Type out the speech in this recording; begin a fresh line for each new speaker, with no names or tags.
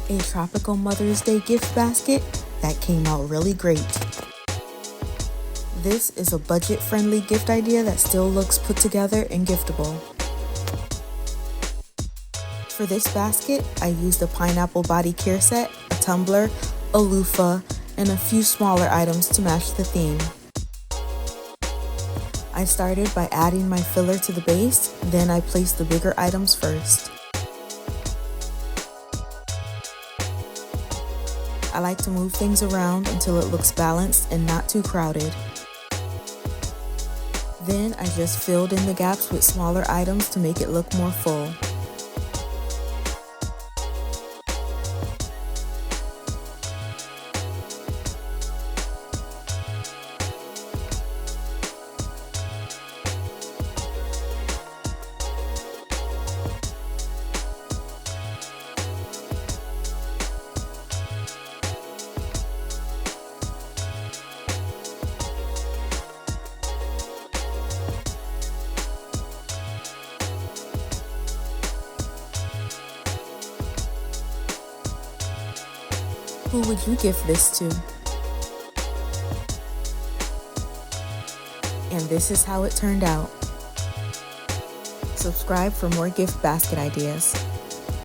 a tropical Mother's Day gift basket that came out really great. This is a budget-friendly gift idea that still looks put together and giftable. For this basket, I used a pineapple body care set, a tumbler, a loofah, and a few smaller items to match the theme. I started by adding my filler to the base, then I placed the bigger items first. I like to move things around until it looks balanced and not too crowded. Then I just filled in the gaps with smaller items to make it look more full. Who would you gift this to? And this is how it turned out. Subscribe for more gift basket ideas.